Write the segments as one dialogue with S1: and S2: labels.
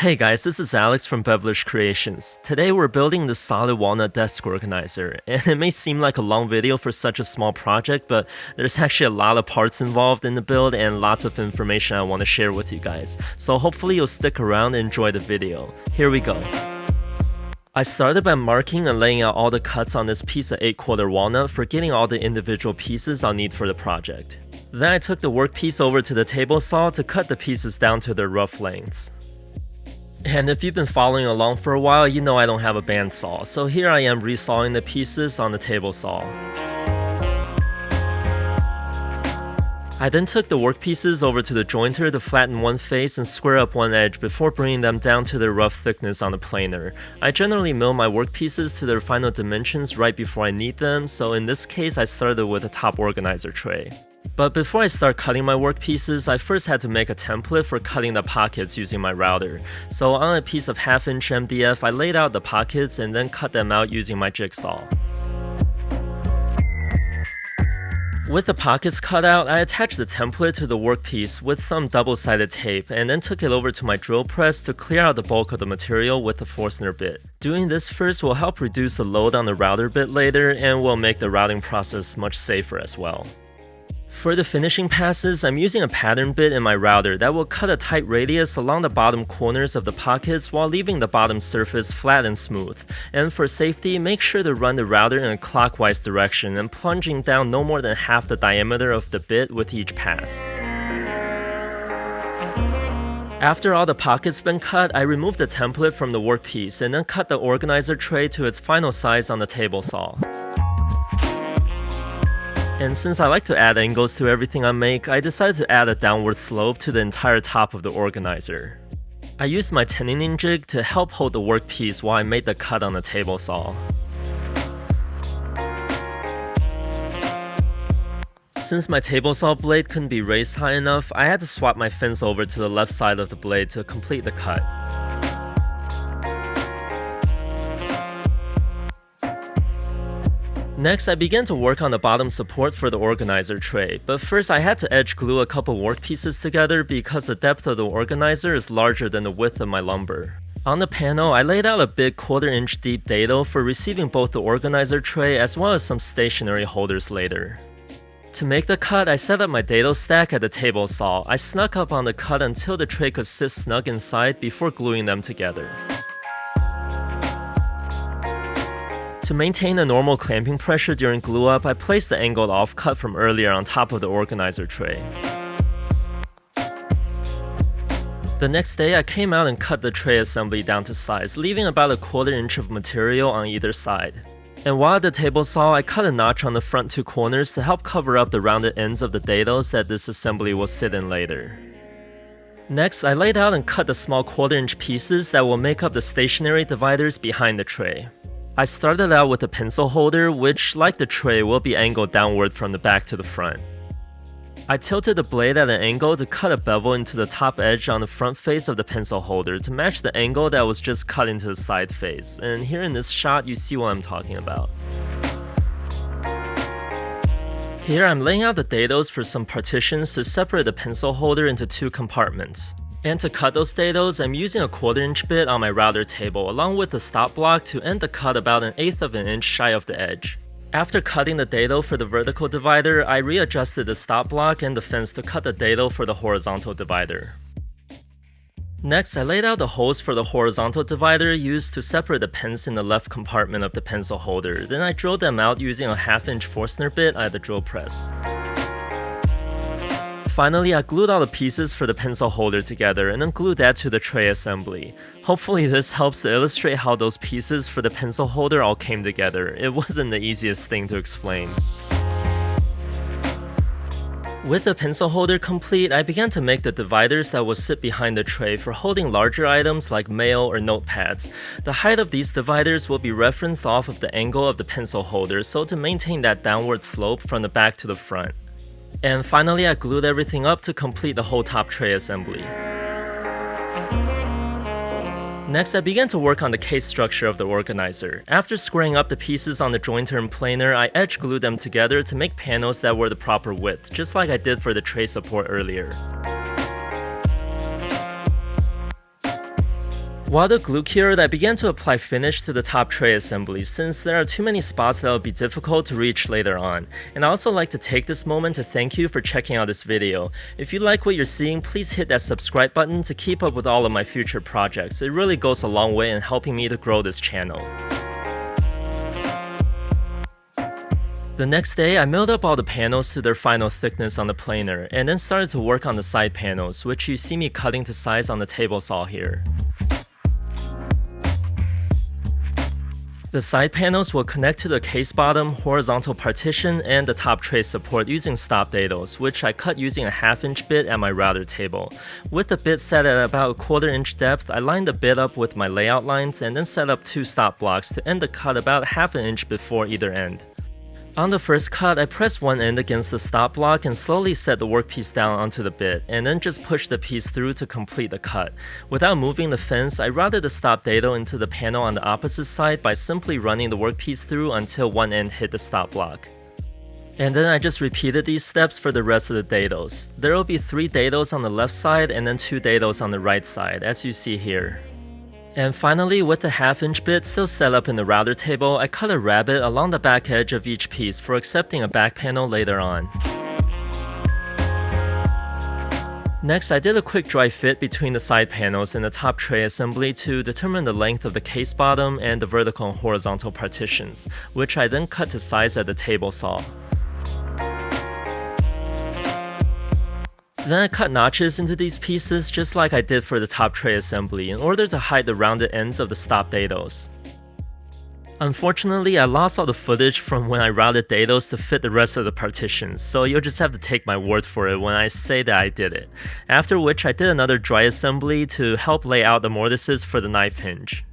S1: Hey guys, this is Alex from Beverage Creations. Today we're building the solid walnut desk organizer, and it may seem like a long video for such a small project, but there's actually a lot of parts involved in the build and lots of information I want to share with you guys. So hopefully you'll stick around and enjoy the video. Here we go. I started by marking and laying out all the cuts on this piece of 8/4 walnut, forgetting all the individual pieces I'll need for the project. Then I took the workpiece over to the table saw to cut the pieces down to their rough lengths. And if you've been following along for a while, you know I don't have a bandsaw, so here I am resawing the pieces on the table saw. I then took the workpieces over to the jointer to flatten one face and square up one edge before bringing them down to their rough thickness on the planer. I generally mill my workpieces to their final dimensions right before I knead them, so in this case I started with a top organizer tray. But before I start cutting my workpieces, I first had to make a template for cutting the pockets using my router. So on a piece of 1/2" MDF, I laid out the pockets and then cut them out using my jigsaw. With the pockets cut out, I attached the template to the workpiece with some double-sided tape and then took it over to my drill press to clear out the bulk of the material with the Forstner bit. Doing this first will help reduce the load on the router bit later and will make the routing process much safer as well. For the finishing passes, I'm using a pattern bit in my router that will cut a tight radius along the bottom corners of the pockets while leaving the bottom surface flat and smooth. And for safety, make sure to run the router in a clockwise direction and plunging down no more than half the diameter of the bit with each pass. After all the pockets been cut, I removed the template from the workpiece and then cut the organizer tray to its final size on the table saw. And since I like to add angles to everything I make, I decided to add a downward slope to the entire top of the organizer. I used my 10-inning jig to help hold the workpiece while I made the cut on the table saw. Since my table saw blade couldn't be raised high enough, I had to swap my fence over to the left side of the blade to complete the cut. Next, I began to work on the bottom support for the organizer tray, but first I had to edge glue a couple workpieces together because the depth of the organizer is larger than the width of my lumber. On the panel, I laid out a big 1/4" deep dado for receiving both the organizer tray as well as some stationary holders later. To make the cut, I set up my dado stack at the table saw. I snuck up on the cut until the tray could sit snug inside before gluing them together. To maintain a normal clamping pressure during glue up, I placed the angled offcut from earlier on top of the organizer tray. The next day, I came out and cut the tray assembly down to size, leaving about a 1/4" of material on either side. And while at the table saw, I cut a notch on the front two corners to help cover up the rounded ends of the dados that this assembly will sit in later. Next, I laid out and cut the small 1/4" pieces that will make up the stationary dividers behind the tray. I started out with a pencil holder, which, like the tray, will be angled downward from the back to the front. I tilted the blade at an angle to cut a bevel into the top edge on the front face of the pencil holder to match the angle that was just cut into the side face, and here in this shot you see what I'm talking about. Here I'm laying out the dados for some partitions to separate the pencil holder into two compartments. And to cut those dados, I'm using a 1/4" bit on my router table along with a stop block to end the cut about 1/8 of an inch shy of the edge. After cutting the dado for the vertical divider, I readjusted the stop block and the fence to cut the dado for the horizontal divider. Next, I laid out the holes for the horizontal divider used to separate the pins in the left compartment of the pencil holder. Then I drilled them out using a 1/2" Forstner bit at the drill press. Finally, I glued all the pieces for the pencil holder together and then glued that to the tray assembly. Hopefully this helps to illustrate how those pieces for the pencil holder all came together. It wasn't the easiest thing to explain. With the pencil holder complete, I began to make the dividers that will sit behind the tray for holding larger items like mail or notepads. The height of these dividers will be referenced off of the angle of the pencil holder, so to maintain that downward slope from the back to the front. And finally, I glued everything up to complete the whole top tray assembly. Next, I began to work on the case structure of the organizer. After squaring up the pieces on the jointer and planer, I edge glued them together to make panels that were the proper width, just like I did for the tray support earlier. While the glue cured, I began to apply finish to the top tray assembly since there are too many spots that will be difficult to reach later on. And I also like to take this moment to thank you for checking out this video. If you like what you're seeing, please hit that subscribe button to keep up with all of my future projects. It really goes a long way in helping me to grow this channel. The next day, I milled up all the panels to their final thickness on the planer, and then started to work on the side panels, which you see me cutting to size on the table saw here. The side panels will connect to the case bottom, horizontal partition, and the top tray support using stop dados, which I cut using a 1/2 inch bit at my router table. With the bit set at about 1/4 inch depth, I lined the bit up with my layout lines and then set up 2 stop blocks to end the cut about 1/2 inch before either end. On the first cut, I pressed one end against the stop block and slowly set the workpiece down onto the bit, and then just pushed the piece through to complete the cut. Without moving the fence, I routed the stop dado into the panel on the opposite side by simply running the workpiece through until one end hit the stop block. And then I just repeated these steps for the rest of the dados. There will be 3 dados on the left side and then 2 dados on the right side, as you see here. And finally, with the 1/2 inch bit still set up in the router table, I cut a rabbet along the back edge of each piece for accepting a back panel later on. Next, I did a quick dry fit between the side panels in the top tray assembly to determine the length of the case bottom and the vertical and horizontal partitions, which I then cut to size at the table saw. Then I cut notches into these pieces just like I did for the top tray assembly in order to hide the rounded ends of the stop dados. Unfortunately, I lost all the footage from when I routed dados to fit the rest of the partitions, so you'll just have to take my word for it when I say that I did it. After which I did another dry assembly to help lay out the mortises for the knife hinge.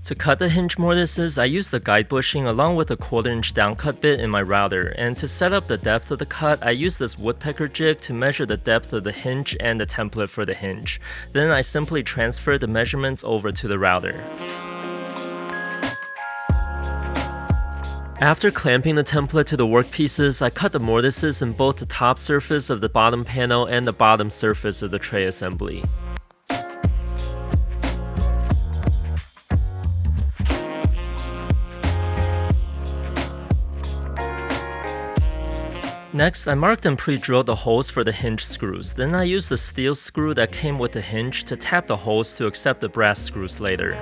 S1: To cut the hinge mortises, I used the guide bushing along with a 1/4 inch downcut bit in my router, and to set up the depth of the cut, I used this woodpecker jig to measure the depth of the hinge and the template for the hinge. Then I simply transferred the measurements over to the router. After clamping the template to the workpieces, I cut the mortises in both the top surface of the bottom panel and the bottom surface of the tray assembly. Next, I marked and pre-drilled the holes for the hinge screws. Then I used the steel screw that came with the hinge to tap the holes to accept the brass screws later.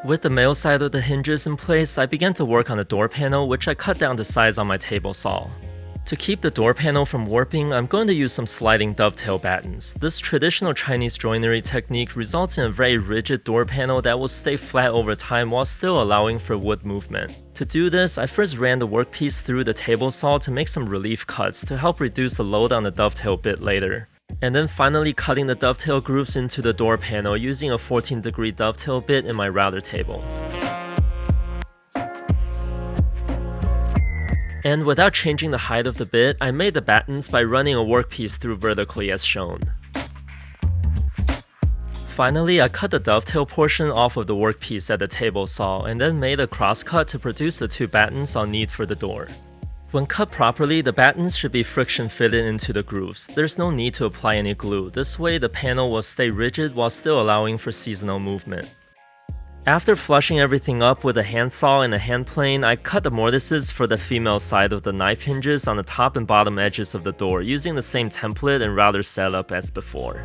S1: With the male side of the hinges in place, I began to work on the door panel, which I cut down to size on my table saw. To keep the door panel from warping, I'm going to use some sliding dovetail battens. This traditional Chinese joinery technique results in a very rigid door panel that will stay flat over time while still allowing for wood movement. To do this, I first ran the workpiece through the table saw to make some relief cuts to help reduce the load on the dovetail bit later. And then finally cutting the dovetail grooves into the door panel using a 14-degree dovetail bit in my router table. And without changing the height of the bit, I made the battens by running a workpiece through vertically as shown. Finally, I cut the dovetail portion off of the workpiece at the table saw and then made a cross cut to produce the 2 battens I'll need for the door. When cut properly, the battens should be friction fitted into the grooves. There's no need to apply any glue. This way the panel will stay rigid while still allowing for seasonal movement. After flushing everything up with a handsaw and a hand plane, I cut the mortises for the female side of the knife hinges on the top and bottom edges of the door using the same template and router setup as before.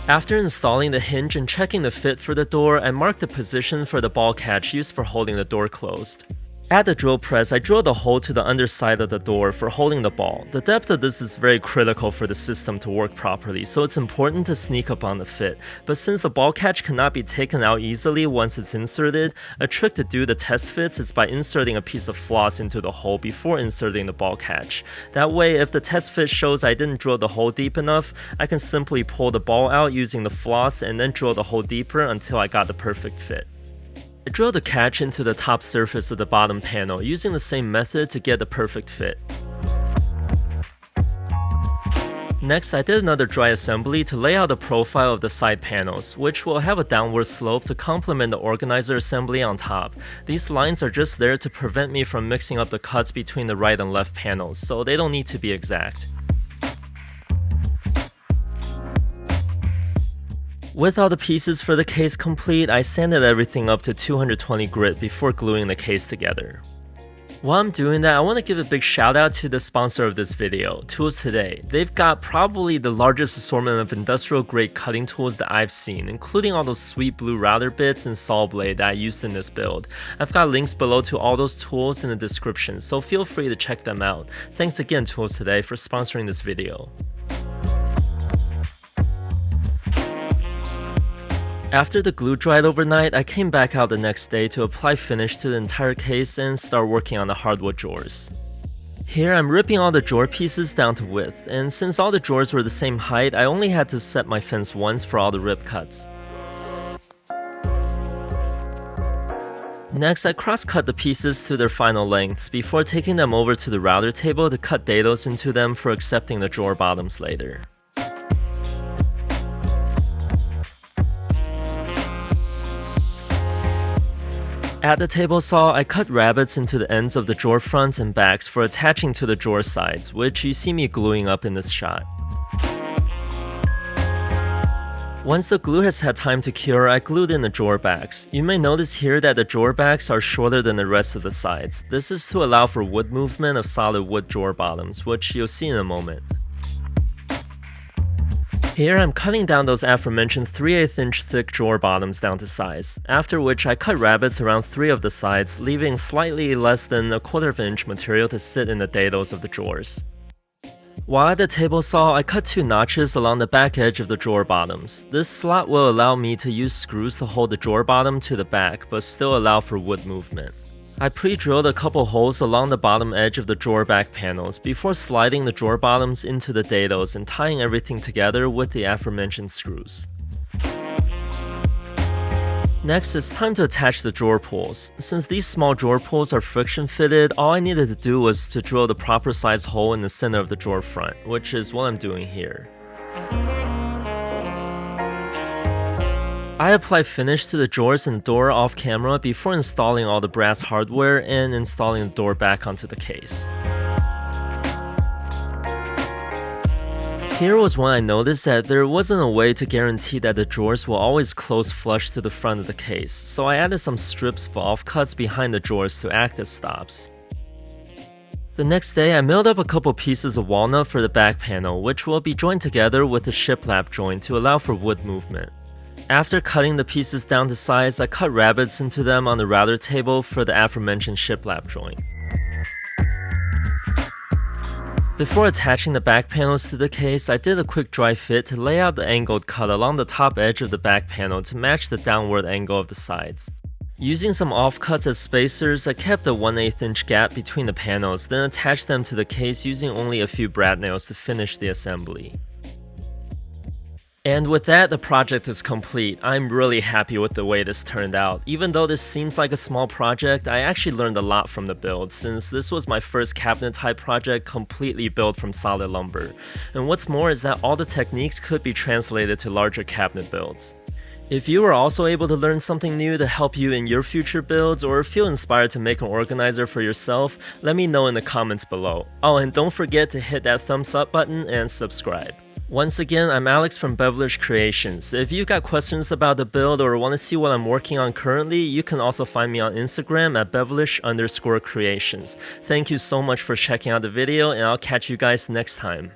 S1: After installing the hinge and checking the fit for the door, I marked the position for the ball catch used for holding the door closed. At the drill press, I drilled a hole to the underside of the door for holding the ball. The depth of this is very critical for the system to work properly, so it's important to sneak up on the fit. But since the ball catch cannot be taken out easily once it's inserted, a trick to do the test fits is by inserting a piece of floss into the hole before inserting the ball catch. That way, if the test fit shows I didn't drill the hole deep enough, I can simply pull the ball out using the floss and then drill the hole deeper until I got the perfect fit. I drilled the catch into the top surface of the bottom panel using the same method to get the perfect fit. Next, I did another dry assembly to lay out the profile of the side panels, which will have a downward slope to complement the organizer assembly on top. These lines are just there to prevent me from mixing up the cuts between the right and left panels, so they don't need to be exact. With all the pieces for the case complete, I sanded everything up to 220 grit before gluing the case together. While I'm doing that, I want to give a big shout out to the sponsor of this video, Tools Today. They've got probably the largest assortment of industrial grade cutting tools that I've seen, including all those sweet blue router bits and saw blade that I used in this build. I've got links below to all those tools in the description, so feel free to check them out. Thanks again, Tools Today, for sponsoring this video. After the glue dried overnight, I came back out the next day to apply finish to the entire case and start working on the hardwood drawers. Here I'm ripping all the drawer pieces down to width, and since all the drawers were the same height, I only had to set my fence once for all the rip cuts. Next, I cross-cut the pieces to their final lengths before taking them over to the router table to cut dados into them for accepting the drawer bottoms later. At the table saw, I cut rabbets into the ends of the drawer fronts and backs for attaching to the drawer sides, which you see me gluing up in this shot. Once the glue has had time to cure, I glued in the drawer backs. You may notice here that the drawer backs are shorter than the rest of the sides. This is to allow for wood movement of solid wood drawer bottoms, which you'll see in a moment. Here I'm cutting down those aforementioned 3/8 inch thick drawer bottoms down to size, after which I cut rabbets around 3 of the sides, leaving slightly less than 1/4 inch material to sit in the dados of the drawers. While at the table saw, I cut 2 notches along the back edge of the drawer bottoms. This slot will allow me to use screws to hold the drawer bottom to the back, but still allow for wood movement. I pre-drilled a couple holes along the bottom edge of the drawer back panels before sliding the drawer bottoms into the dados and tying everything together with the aforementioned screws. Next, it's time to attach the drawer pulls. Since these small drawer pulls are friction fitted, all I needed to do was to drill the proper size hole in the center of the drawer front, which is what I'm doing here. I apply finish to the drawers and door off camera before installing all the brass hardware and installing the door back onto the case. Here was when I noticed that there wasn't a way to guarantee that the drawers will always close flush to the front of the case, so I added some strips of offcuts behind the drawers to act as stops. The next day, I milled up a couple pieces of walnut for the back panel, which will be joined together with the shiplap joint to allow for wood movement. After cutting the pieces down to size, I cut rabbets into them on the router table for the aforementioned shiplap joint. Before attaching the back panels to the case, I did a quick dry fit to lay out the angled cut along the top edge of the back panel to match the downward angle of the sides. Using some offcuts as spacers, I kept a 1/8 inch gap between the panels, then attached them to the case using only a few brad nails to finish the assembly. And with that, the project is complete. I'm really happy with the way this turned out. Even though this seems like a small project, I actually learned a lot from the build, since this was my first cabinet type project completely built from solid lumber. And what's more is that all the techniques could be translated to larger cabinet builds. If you are also able to learn something new to help you in your future builds, or feel inspired to make an organizer for yourself, let me know in the comments below. Oh, and don't forget to hit that thumbs up button and subscribe. Once again, I'm Alex from Bevelicious Creations. If you've got questions about the build or want to see what I'm working on currently, you can also find me on Instagram at Bevelicious_creations. Thank you so much for checking out the video, and I'll catch you guys next time.